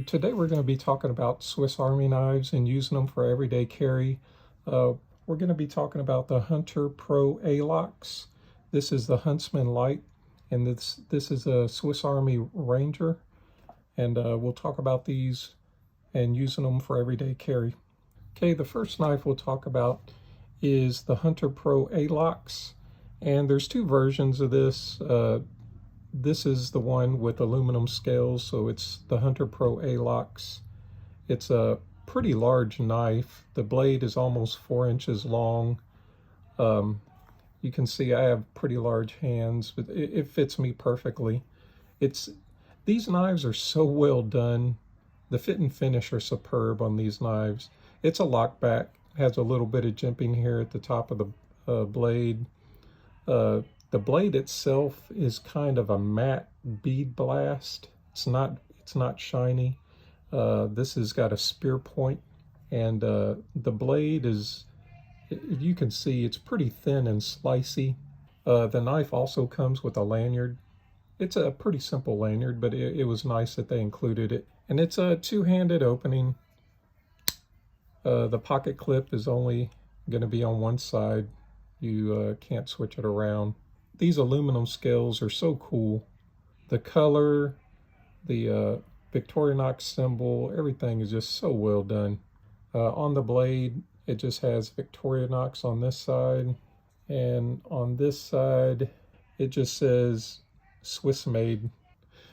Today we're going to be talking about Swiss Army knives and using them for everyday carry. We're going to be talking about the Hunter Pro Alox. This is the Huntsman Lite, and this is a Swiss Army Ranger. And we'll talk about these and using them for everyday carry. Okay, the first knife we'll talk about is the Hunter Pro Alox. And there's two versions of this. This is the one with aluminum scales, so it's the Hunter Pro Alox. It's a pretty large knife. The blade is almost 4 inches long. You can see I have pretty large hands, but it fits me perfectly. These knives are so well done. The fit and finish are superb on these knives. It's a lockback, has a little bit of jimping here at the top of the blade. The blade itself is kind of a matte bead blast. It's not shiny. This has got a spear point, and the blade is, you can see, it's pretty thin and slicey. The knife also comes with a lanyard. It's a pretty simple lanyard, but it was nice that they included it. And it's a two-handed opening. The pocket clip is only going to be on one side. You can't switch it around. These aluminum scales are so cool. The color, the Victorinox symbol, everything is just so well done. On the blade, it just has Victorinox on this side. And on this side, it just says Swiss made.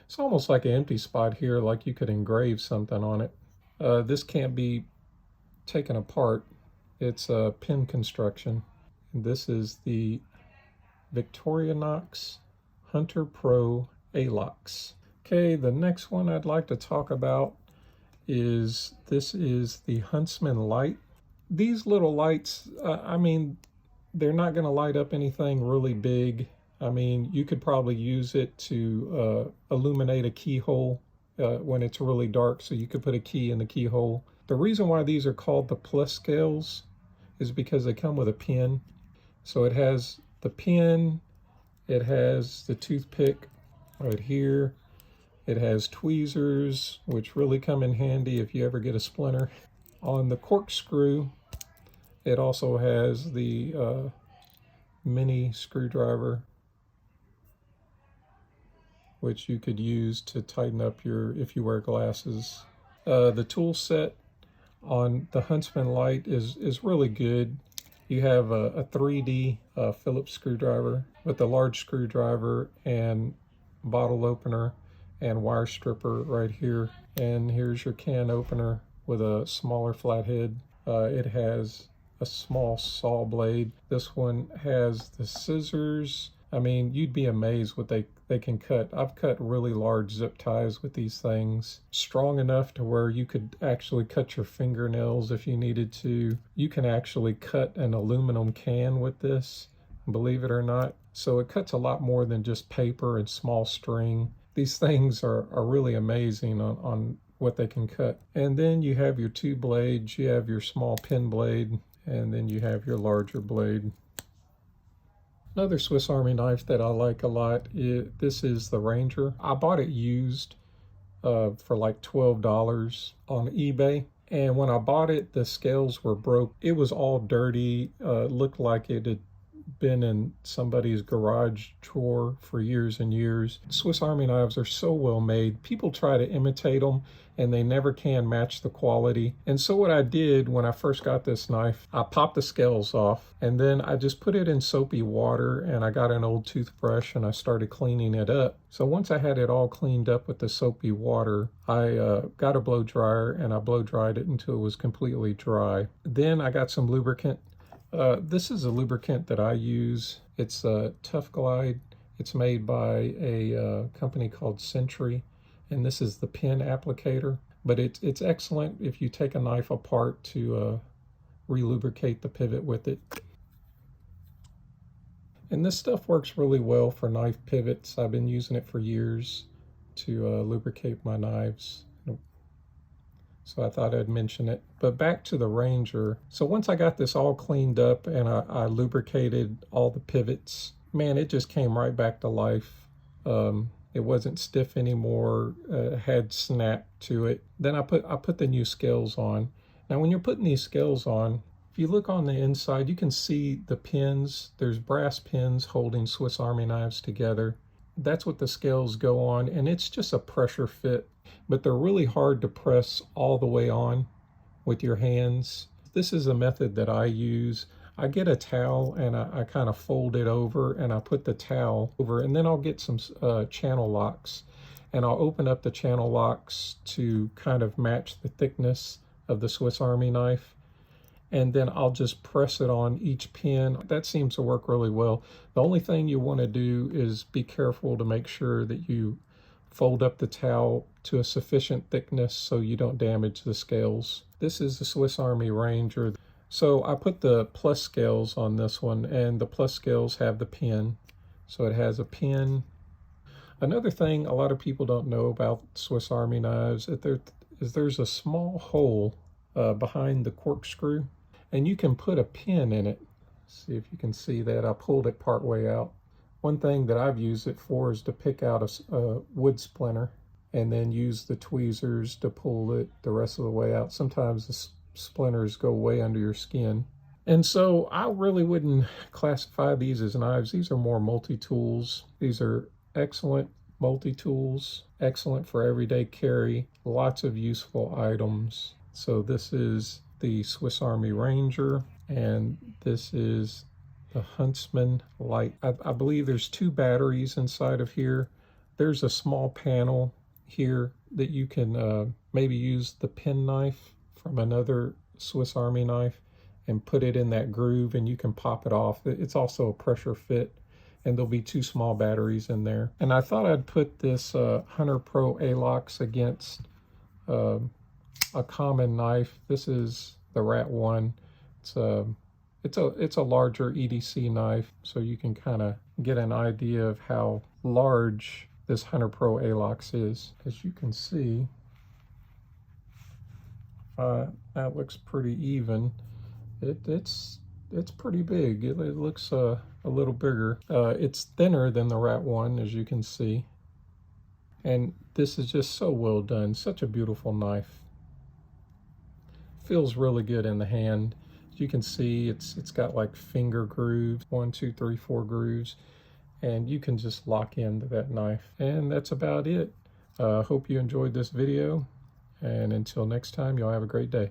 It's almost like an empty spot here, like you could engrave something on it. This can't be taken apart. It's a pin construction. And this is the Victorinox Hunter Pro Alox. Okay, the next one I'd like to talk about is the Huntsman Lite. These little lights, I mean, they're not going to light up anything really big. I mean, you could probably use it to illuminate a keyhole when it's really dark, so you could put a key in the keyhole. The reason why these are called the plus scales is because they come with a pin. So it has the pin, it has the toothpick right here, it has tweezers, which really come in handy if you ever get a splinter. On the corkscrew, it also has the mini screwdriver, which you could use to tighten up if you wear glasses. The tool set on the Huntsman Lite is really good. You have a 3D Phillips screwdriver with a large screwdriver and bottle opener and wire stripper right here. And here's your can opener with a smaller flathead. It has a small saw blade. This one has the scissors. I mean, you'd be amazed what they can cut. I've cut really large zip ties with these things. Strong enough to where you could actually cut your fingernails if you needed to. You can actually cut an aluminum can with this, believe it or not. So it cuts a lot more than just paper and small string. These things are really amazing on what they can cut. And then you have your two blades. You have your small pin blade, and then you have your larger blade. Another Swiss Army knife that I like a lot, this is the Ranger. I bought it used for like $12 on eBay. And when I bought it, the scales were broke. It was all dirty, looked like it had been in somebody's garage drawer for years and years. Swiss Army knives are so well made. People try to imitate them and they never can match the quality. And so what I did when I first got this knife, I popped the scales off and then I just put it in soapy water and I got an old toothbrush and I started cleaning it up. So once I had it all cleaned up with the soapy water, I got a blow dryer and I blow dried it until it was completely dry. Then I got some lubricant. This is a lubricant that I use. It's a Tuf-Glide. It's made by a company called Sentry, and this is the pin applicator. But it's excellent if you take a knife apart to relubricate the pivot with it. And this stuff works really well for knife pivots. I've been using it for years to lubricate my knives. So I thought I'd mention it. But back to the Ranger. So once I got this all cleaned up and I lubricated all the pivots, man, it just came right back to life. It wasn't stiff anymore, had snap to it. Then I put the new scales on. Now when you're putting these scales on, if you look on the inside, you can see the pins. There's brass pins holding Swiss Army knives together. That's what the scales go on, and it's just a pressure fit, but they're really hard to press all the way on with your hands. This is a method that I use. I get a towel and I kind of fold it over, and I put the towel over, and then I'll get some channel locks, and I'll open up the channel locks to kind of match the thickness of the Swiss Army knife, and then I'll just press it on each pin. That seems to work really well. The only thing you want to do is be careful to make sure that you fold up the towel to a sufficient thickness so you don't damage the scales. This is the Swiss Army Ranger. So I put the plus scales on this one, and the plus scales have the pin. So it has a pin. Another thing a lot of people don't know about Swiss Army knives is there's a small hole behind the corkscrew, and you can put a pin in it. See if you can see that. I pulled it part way out. One thing that I've used it for is to pick out a wood splinter and then use the tweezers to pull it the rest of the way out. Sometimes the splinters go way under your skin. And so I really wouldn't classify these as knives. These are more multi-tools. These are excellent multi-tools, excellent for everyday carry, lots of useful items. So this is the Swiss Army Ranger, and this is the Huntsman Lite. I believe there's 2 batteries inside of here. There's a small panel here that you can maybe use the penknife from another Swiss Army knife and put it in that groove, and you can pop it off. It's also a pressure fit, and there'll be 2 small batteries in there. And I thought I'd put this Hunter Pro Alox against a common knife. This is the Rat 1. It's a larger EDC knife, so you can kind of get an idea of how large this Hunter Pro Alox is. As you can see, that looks pretty even. It's pretty big. It looks a little bigger. It's thinner than the Rat 1, as you can see. And this is just so well done. Such a beautiful knife. Feels really good in the hand. As you can see, it's got like finger grooves, 1, 2, 3, 4 grooves, and you can just lock into that knife. And that's about it. Hope you enjoyed this video, and until next time, y'all have a great day.